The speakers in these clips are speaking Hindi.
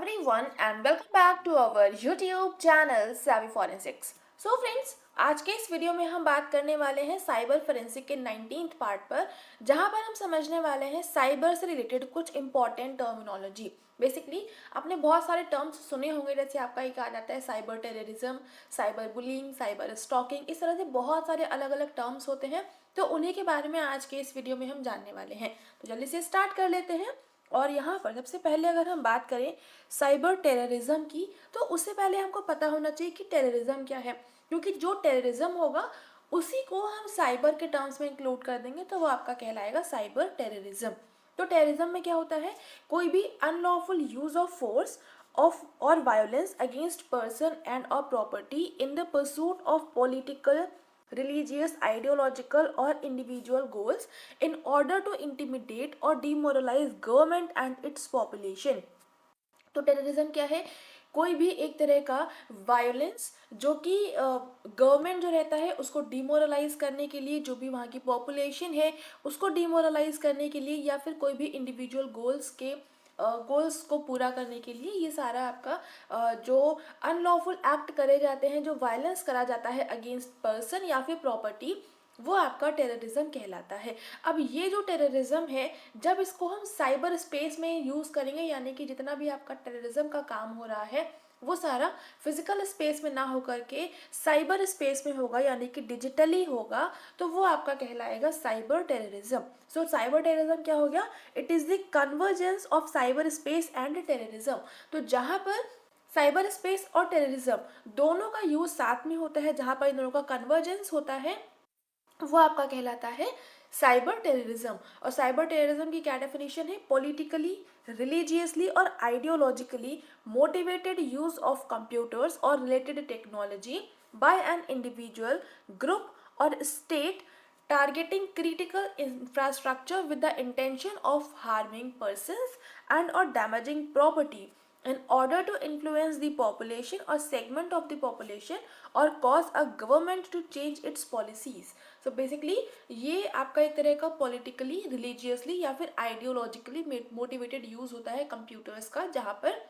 everyone and welcome back to our YouTube channel Savvy Forensics. So friends, आज के इस वीडियो में हम बात करने वाले हैं साइबर फोरेंसिक के 19th पार्ट पर, जहां पर हम समझने वाले हैं साइबर से रिलेटेड कुछ इंपॉर्टेंट टर्मिनोलॉजी। बेसिकली आपने बहुत सारे टर्म्स सुने होंगे, जैसे आपका एक आ जाता है cyber terrorism, cyber bullying, cyber stalking, इस तरह से बहुत सारे अलग अलग टर्म्स होते हैं। तो उन्हीं के बारे में आज के इस वीडियो में हम जानने वाले हैं। तो जल्दी से स्टार्ट कर लेते हैं। और यहाँ पर सबसे पहले अगर हम बात करें साइबर टेररिज्म की, तो उससे पहले हमको पता होना चाहिए कि टेररिज्म क्या है, क्योंकि जो टेररिज्म होगा उसी को हम साइबर के टर्म्स में इंक्लूड कर देंगे, तो वो आपका कहलाएगा साइबर टेररिज्म। तो टेररिज्म में क्या होता है, कोई भी unlawful use of force of और वायोलेंस अगेंस्ट पर्सन एंड और property in the pursuit of political, religious, ideological or individual goals in order to intimidate or demoralize government and its population। तो टेररिज्म क्या है, कोई भी एक तरह का वायलेंस जो कि गवर्नमेंट जो रहता है उसको डिमोरलाइज करने के लिए, जो भी वहाँ की पॉपुलेशन है उसको डिमोरलाइज करने के लिए, या फिर कोई भी इंडिविजुअल गोल्स को पूरा करने के लिए, ये सारा आपका जो अनलॉफुल एक्ट करे जाते हैं, जो वायलेंस करा जाता है अगेंस्ट पर्सन या फिर प्रॉपर्टी, वो आपका टेररिज्म कहलाता है। अब ये जो टेररिज्म है, जब इसको हम साइबर स्पेस में यूज़ करेंगे, यानी कि जितना भी आपका टेररिज्म का काम हो रहा है वो सारा फिजिकल स्पेस में ना होकर के साइबर स्पेस में होगा, यानी कि डिजिटली होगा, तो वो आपका कहलाएगा साइबर टेररिज्म। सो साइबर टेररिज्म क्या हो गया, it is the convergence of cyber space and terrorism. तो जहाँ पर साइबर स्पेस और टेररिज्म दोनों का यूज साथ में होता है, जहाँ पर इन दोनों का कन्वर्जेंस होता है, वो आपका कहलाता है साइबर टेररिज्म। और साइबर टेररिज्म की क्या डेफिनेशन है, पॉलिटिकली, रिलीजियसली और ideologically motivated use of computers और related technology by an individual, group और state targeting critical infrastructure with the intention of harming persons and or damaging property in order to influence the population or segment of the population or cause a government to change its policies। so basically ये आपका एक तरह का पॉलिटिकली, रिलीजियसली या फिर आइडियोलॉजिकली मोटिवेटेड यूज होता है कंप्यूटर्स का, जहाँ पर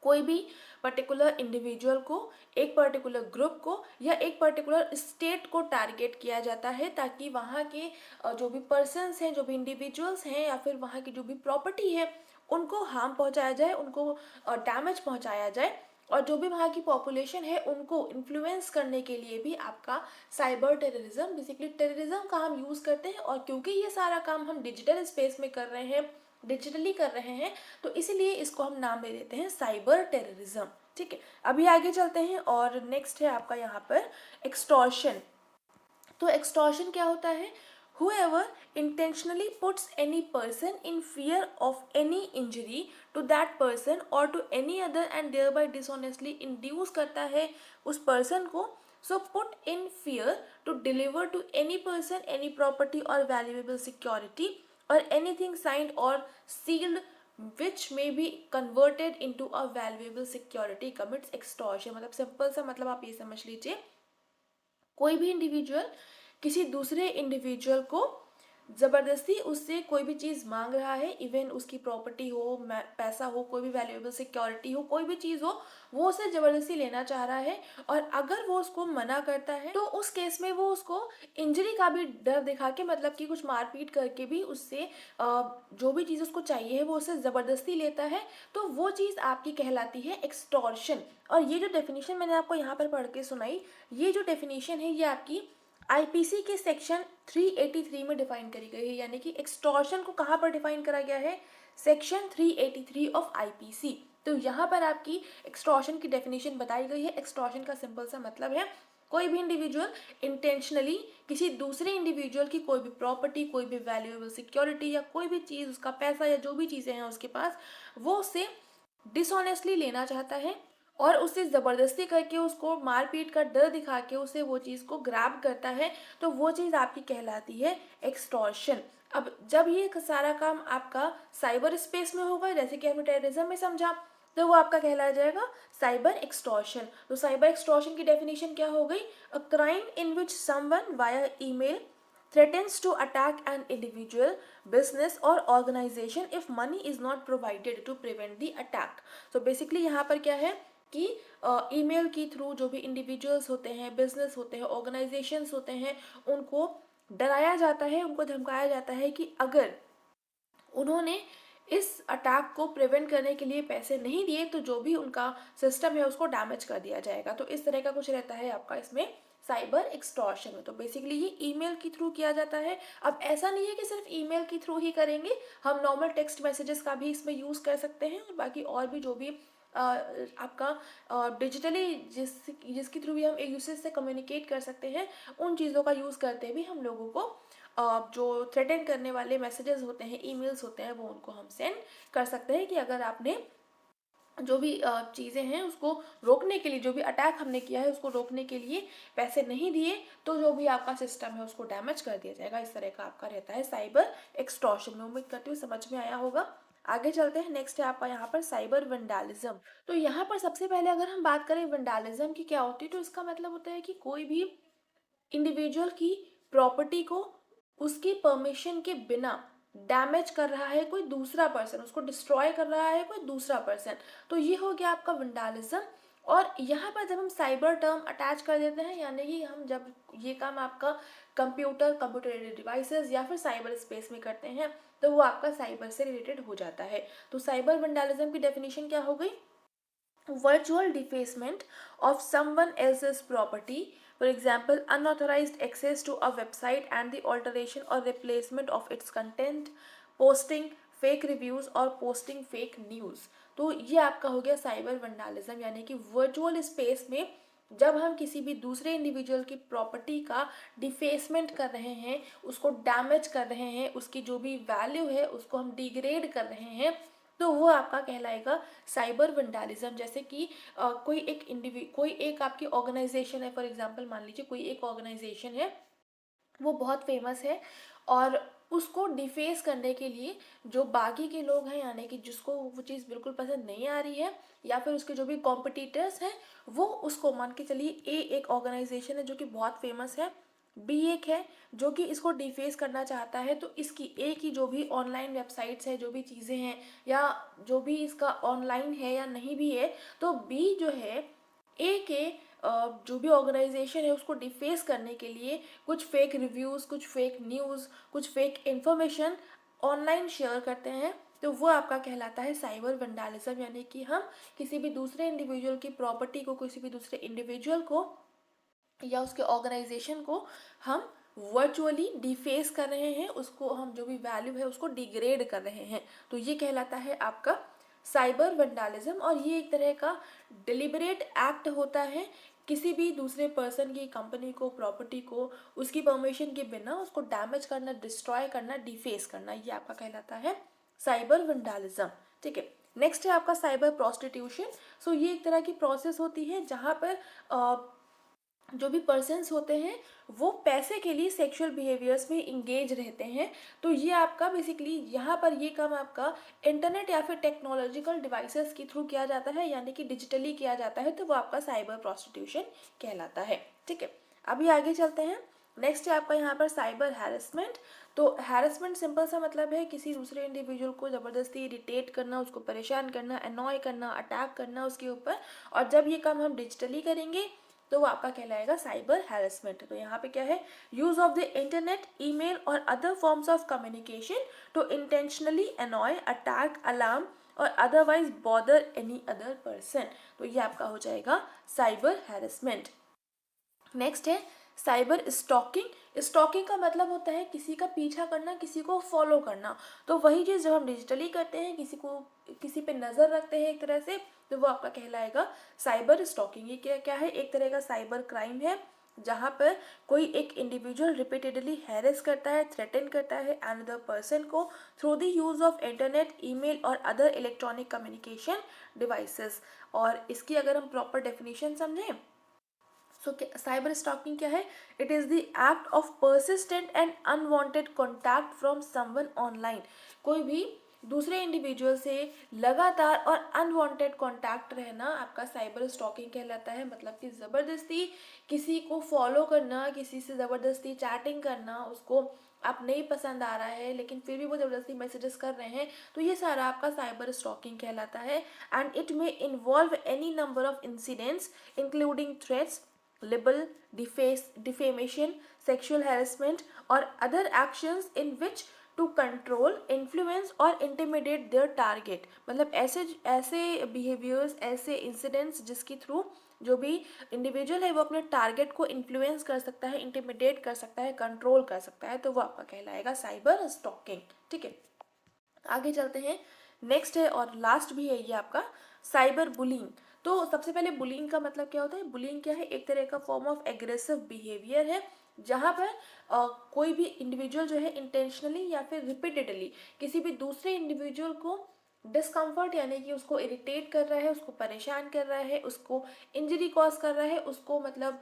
कोई भी पर्टिकुलर इंडिविजुअल को, एक पर्टिकुलर ग्रुप को या एक पर्टिकुलर स्टेट को टारगेट किया जाता है, ताकि वहाँ के जो भी पर्सन्स हैं, जो भी इंडिविजुअल्स हैं या फिर वहाँ की जो भी प्रॉपर्टी है उनको हार्म पहुँचाया जाए, उनको डैमेज पहुँचाया जाए, और जो भी वहाँ की पॉपुलेशन है उनको इन्फ्लुएंस करने के लिए भी आपका साइबर टेररिज्म, बेसिकली टेररिज्म का हम यूज़ करते हैं। और क्योंकि ये सारा काम हम डिजिटल स्पेस में कर रहे हैं, डिजिटली कर रहे हैं, तो इसीलिए इसको हम नाम दे देते हैं साइबर टेररिज्म। ठीक है, अभी आगे चलते हैं और नेक्स्ट है आपका यहाँ पर एक्सटॉर्शन। तो एक्सटॉर्शन क्या होता है, whoever intentionally puts any person in fear of any injury to that person or to any other and thereby dishonestly induce करता है उस person को, so put in fear to deliver to any person any property or valuable security or anything signed or sealed which may be converted into a valuable security commits extortion। मतलब सिंपल सा मतलब आप ये समझ लीजिए, कोई भी इंडिविजुअल किसी दूसरे इंडिविजुअल को ज़बरदस्ती उससे कोई भी चीज़ मांग रहा है, इवन उसकी प्रॉपर्टी हो, पैसा हो, कोई भी वैल्यूएबल सिक्योरिटी हो, कोई भी चीज़ हो, वो उससे ज़बरदस्ती लेना चाह रहा है, और अगर वो उसको मना करता है तो उस केस में वो उसको इंजरी का भी डर दिखा के, मतलब कि कुछ मारपीट करके भी उससे जो भी चीज़ उसको चाहिए है वो उससे ज़बरदस्ती लेता है, तो वो चीज़ आपकी कहलाती है एक्सटॉर्शन। और ये जो डेफिनेशन मैंने आपको यहाँ पर पढ़ के सुनाई, ये जो डेफिनेशन है ये आपकी आईपीसी के सेक्शन 383 में डिफाइन करी गई है, यानी कि एक्सटॉर्शन को कहाँ पर डिफाइन करा गया है, सेक्शन 383 ऑफ आईपीसी। तो यहाँ पर आपकी एक्सटॉर्शन की डेफिनेशन बताई गई है। एक्सटॉर्शन का सिंपल सा मतलब है, कोई भी इंडिविजुअल इंटेंशनली किसी दूसरे इंडिविजुअल की कोई भी प्रॉपर्टी, कोई भी वैल्यूएबल सिक्योरिटी या कोई भी चीज़, उसका पैसा या जो भी चीज़ें हैं उसके पास, वो उससे डिसऑनेस्टली लेना चाहता है और उससे ज़बरदस्ती करके, उसको मारपीट का डर दिखा के उसे वो चीज़ को ग्रैब करता है, तो वो चीज़ आपकी कहलाती है एक्सटॉर्शन। अब जब ये सारा काम आपका साइबर स्पेस में होगा, जैसे कि हमने टेररिज्म में समझा, तो वो आपका कहलाया जाएगा साइबर एक्सटॉर्शन। तो साइबर एक्सटॉर्शन की डेफिनेशन क्या हो गई, a crime in which someone via email, threatens to attack an individual, business or organization if money is not provided to prevent the attack. So basically यहाँ पर क्या है कि ईमेल के थ्रू जो भी इंडिविजुअल्स होते हैं, बिजनेस होते हैं, ऑर्गेनाइजेशंस होते हैं, उनको डराया जाता है, उनको धमकाया जाता है कि अगर उन्होंने इस अटैक को प्रिवेंट करने के लिए पैसे नहीं दिए तो जो भी उनका सिस्टम है उसको डैमेज कर दिया जाएगा। तो इस तरह का कुछ रहता है आपका इसमें साइबर एक्सटॉर्शन में। तो बेसिकली ये ईमेल के थ्रू किया जाता है। अब ऐसा नहीं है कि सिर्फ ईमेल के थ्रू ही करेंगे, हम नॉर्मल टेक्स्ट मैसेजेस का भी इसमें यूज़ कर सकते हैं और बाकी और भी जो भी आपका डिजिटली जिसके थ्रू भी हम एक दूसरे से कम्युनिकेट कर सकते हैं, उन चीज़ों का यूज़ करते भी हम लोगों को जो थ्रेटन करने वाले मैसेजेस होते हैं, ईमेल्स होते हैं, वो उनको हम सेंड कर सकते हैं कि अगर आपने जो भी चीज़ें हैं उसको रोकने के लिए, जो भी अटैक हमने किया है उसको रोकने के लिए पैसे नहीं दिए तो जो भी आपका सिस्टम है उसको डैमेज कर दिया जाएगा। इस तरह का आपका रहता है साइबर एक्सटॉर्शन में। उम्मीद करती हूँ समझ में आया होगा। आगे चलते हैं। नेक्स्ट है आपका यहाँ पर साइबर वंडालिज्म। तो यहाँ पर सबसे पहले अगर हम बात करें वंडालिज्म की क्या होती है, तो इसका मतलब होता है कि कोई भी इंडिविजुअल की प्रॉपर्टी को उसकी परमिशन के बिना डैमेज कर रहा है कोई दूसरा पर्सन, उसको डिस्ट्रॉय कर रहा है कोई दूसरा पर्सन, तो ये हो गया आपका वंडालिज्म। और यहाँ पर जब हम साइबर टर्म अटैच कर देते हैं, यानी कि हम जब ये काम आपका कंप्यूटर डिवाइसेस या फिर साइबर स्पेस में करते हैं, तो वो आपका साइबर से रिलेटेड हो जाता है। तो साइबर वंडालिज्म की डेफिनेशन क्या हो गई? Virtual defacement of someone else's property, for example unauthorized access to a website and the alteration or replacement of its content, posting fake reviews और posting fake news। तो ये आपका हो गया साइबर वंडालिज्म, यानी कि वर्चुअल स्पेस में जब हम किसी भी दूसरे इंडिविजुअल की प्रॉपर्टी का डिफेसमेंट कर रहे हैं, उसको डैमेज कर रहे हैं, उसकी जो भी वैल्यू है उसको हम डिग्रेड कर रहे हैं, तो वो आपका कहलाएगा साइबर वंडालिज्म। जैसे कि कोई एक आपकी ऑर्गेनाइजेशन है, फॉर एग्जांपल मान लीजिए कोई एक ऑर्गेनाइजेशन है, वो बहुत फेमस है और उसको डिफेस करने के लिए जो बाकी के लोग हैं, यानी कि जिसको वो चीज़ बिल्कुल पसंद नहीं आ रही है या फिर उसके जो भी कॉम्पिटिटर्स हैं, वो उसको मान के चलिए ए एक ऑर्गेनाइजेशन है जो कि बहुत फेमस है, बी एक है जो कि इसको डिफेस करना चाहता है, तो इसकी ए की जो भी ऑनलाइन वेबसाइट्स है, जो भी चीज़ें हैं या जो भी इसका ऑनलाइन है या नहीं भी है, तो बी जो है ए के जो भी ऑर्गेनाइजेशन है उसको डिफेस करने के लिए कुछ फेक रिव्यूज़, कुछ फेक न्यूज़, कुछ फेक इन्फॉर्मेशन ऑनलाइन शेयर करते हैं, तो वो आपका कहलाता है साइबर वंडालिज्म। यानी कि हम किसी भी दूसरे इंडिविजुअल की प्रॉपर्टी को, किसी भी दूसरे इंडिविजुअल को या उसके ऑर्गेनाइजेशन को हम वर्चुअली डिफेस कर रहे हैं, उसको हम जो भी वैल्यू है उसको डिग्रेड कर रहे हैं, तो ये कहलाता है आपका साइबर वंडालिज्म। और ये एक तरह का डिलिबरेट एक्ट होता है, किसी भी दूसरे पर्सन की कंपनी को, प्रॉपर्टी को उसकी परमिशन के बिना उसको डैमेज करना, डिस्ट्रॉय करना, डिफेस करना, ये आपका कहलाता है साइबर वंडालिज्म। ठीक है। नेक्स्ट है आपका साइबर प्रोस्टिट्यूशन। सो ये एक तरह की प्रोसेस होती है जहाँ पर जो भी पर्सन्स होते हैं वो पैसे के लिए सेक्सुअल बिहेवियर्स में इंगेज रहते हैं। तो ये आपका बेसिकली यहाँ पर ये काम आपका इंटरनेट या फिर टेक्नोलॉजिकल डिवाइसेस के थ्रू किया जाता है, यानी कि डिजिटली किया जाता है, तो वो आपका साइबर प्रोस्टिट्यूशन कहलाता है। ठीक है। अभी आगे चलते हैं। नेक्स्ट है आपका यहाँ पर साइबर हैरेसमेंट। तो हैरेसमेंट सिंपल सा मतलब है किसी दूसरे इंडिविजुअल को ज़बरदस्ती इरिटेट करना, उसको परेशान करना, अनॉय करना, अटैक करना उसके ऊपर, और जब ये काम हम डिजिटली करेंगे तो वो आपका कहलाएगा साइबर हैरेसमेंट। तो यहाँ पे क्या है? Use of the internet, email और other forms of communication to intentionally annoy, attack, alarm और otherwise bother any other person, तो ये आपका हो जाएगा साइबर हैरेसमेंट। नेक्स्ट है साइबर स्टॉकिंग। स्टॉकिंग का मतलब होता है किसी का पीछा करना, किसी को फॉलो करना। तो वही चीज़ जब हम डिजिटली करते हैं, किसी पे नज़र रखते हैं एक तरह से, तो वो आपका कहलाएगा साइबर स्टॉकिंग। ये क्या क्या है? एक तरह का साइबर क्राइम है जहाँ पर कोई एक इंडिविजुअल रिपीटेडली हैरेस करता है, थ्रेटन करता है अनदर पर्सन को through the use of internet, email और अदर इलेक्ट्रॉनिक कम्युनिकेशन डिवाइसेस। और इसकी अगर हम प्रॉपर डेफिनेशन समझें, सो साइबर स्टॉकिंग क्या है? It is the act of persistent and unwanted contact from someone online. कोई भी दूसरे इंडिविजुअल से लगातार और अनवांटेड कांटेक्ट रहना आपका साइबर स्टॉकिंग कहलाता है। मतलब कि ज़बरदस्ती किसी को फॉलो करना, किसी से ज़बरदस्ती चैटिंग करना, उसको आप नहीं पसंद आ रहा है लेकिन फिर भी वो ज़बरदस्ती मैसेजेस कर रहे हैं, तो ये सारा आपका साइबर स्टॉकिंग कहलाता है। And it may involve any number of incidents including threats, libel, defamation, sexual harassment, or other actions in which to control, influence और intimidate their target। मतलब ऐसे ऐसे behaviors, ऐसे incidents जिसके थ्रू जो भी इंडिविजुअल है वो अपने टारगेट को इन्फ्लुएंस कर सकता है, इंटिमिडेट कर सकता है, कंट्रोल कर सकता है, तो वो आपका कहलाएगा साइबर स्टॉकिंग। ठीक है, आगे चलते हैं। नेक्स्ट है और लास्ट भी है ये आपका साइबर बुलिंग। तो सबसे पहले बुलिंग का मतलब क्या होता है? बुलिंग क्या है? एक तरह का फॉर्म ऑफ एग्रेसिव बिहेवियर है जहाँ पर कोई भी इंडिविजुअल जो है इंटेंशनली या फिर रिपीटेडली किसी भी दूसरे इंडिविजुअल को डिस्कम्फर्ट यानी कि उसको इरिटेट कर रहा है, उसको परेशान कर रहा है, उसको इंजरी कॉज कर रहा है, उसको मतलब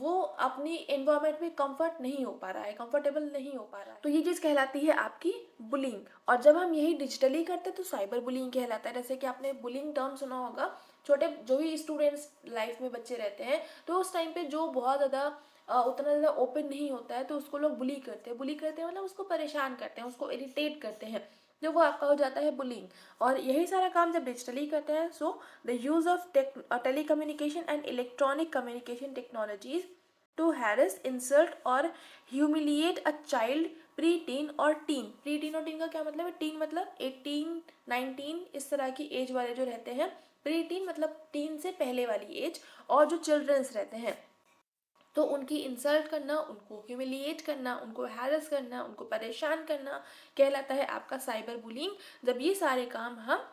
वो अपनी एनवायरनमेंट में कंफर्ट नहीं हो पा रहा है, कंफर्टेबल नहीं हो पा रहा है, तो ये चीज़ कहलाती है आपकी बुलिंग। और जब हम यही डिजिटली करते हैं तो साइबर बुलिंग कहलाता है। जैसे कि आपने बुलिंग टर्म सुना होगा, छोटे जो भी स्टूडेंट्स लाइफ में बच्चे रहते हैं तो उस टाइम पे जो बहुत ज़्यादा उतना ज़्यादा ओपन नहीं होता है तो उसको लोग बुली करते हैं। बुली करते हैं मतलब उसको परेशान करते हैं, उसको इरिटेट करते हैं, जो वो आपका हो जाता है बुलिंग। और यही सारा काम जब डिजिटली करते हैं, so the use of telecommunication and electronic communication technologies to harass, insult और humiliate a child preteen और टीन। प्री टीन और टीन का क्या मतलब है? टीन मतलब 18, 19 इस तरह की एज वाले जो रहते हैं। प्री टीन मतलब टीन से पहले वाली एज। और जो चिल्ड्रंस रहते हैं तो उनकी इंसल्ट करना, उनको ह्यूमिलिएट करना, उनको हैरेस करना, उनको परेशान करना कहलाता है आपका साइबर बुलिंग। जब ये सारे काम हम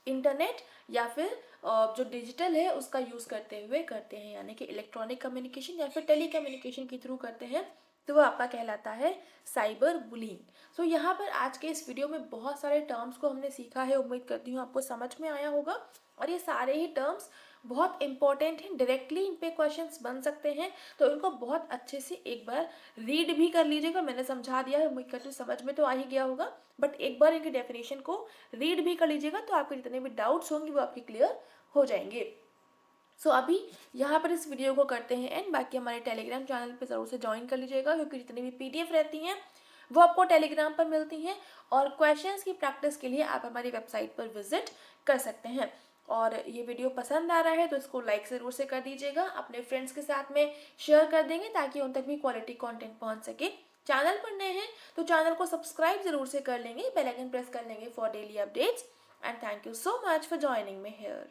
इंटरनेट या फिर जो डिजिटल है उसका यूज़ करते हुए करते हैं, यानी कि इलेक्ट्रॉनिक कम्युनिकेशन या फिर टेली कम्युनिकेशन के थ्रू करते हैं, तो वो आपका कहलाता है साइबर बुलिंग। सो यहाँ पर आज के इस वीडियो में बहुत सारे टर्म्स को हमने सीखा है, उम्मीद करती हूँ आपको समझ में आया होगा। और ये सारे ही टर्म्स बहुत इंपॉर्टेंट हैं, डायरेक्टली इन पे क्वेश्चंस बन सकते हैं, तो इनको बहुत अच्छे से एक बार रीड भी कर लीजिएगा। मैंने समझा दिया है, उम्मीद करती हूँ समझ में तो आ ही गया होगा, बट एक बार इनकी डेफिनेशन को रीड भी कर लीजिएगा तो आपके जितने भी डाउट्स होंगे वो आपके क्लियर हो जाएंगे। सो अभी यहाँ पर इस वीडियो को करते हैं एंड बाकी हमारे टेलीग्राम चैनल पे ज़रूर से ज्वाइन कर लीजिएगा, क्योंकि जितनी भी पीडीएफ रहती हैं वो आपको टेलीग्राम पर मिलती हैं। और क्वेश्चंस की प्रैक्टिस के लिए आप हमारी वेबसाइट पर विजिट कर सकते हैं। और ये वीडियो पसंद आ रहा है तो इसको लाइक ज़रूर से कर दीजिएगा, अपने फ्रेंड्स के साथ में शेयर कर देंगे ताकि उन तक भी क्वालिटी कंटेंट पहुंच सके। चैनल पर नए हैं तो चैनल को सब्सक्राइब ज़रूर से कर लेंगे, बेल आइकन प्रेस कर लेंगे for daily updates. And thank you so much for joining me here.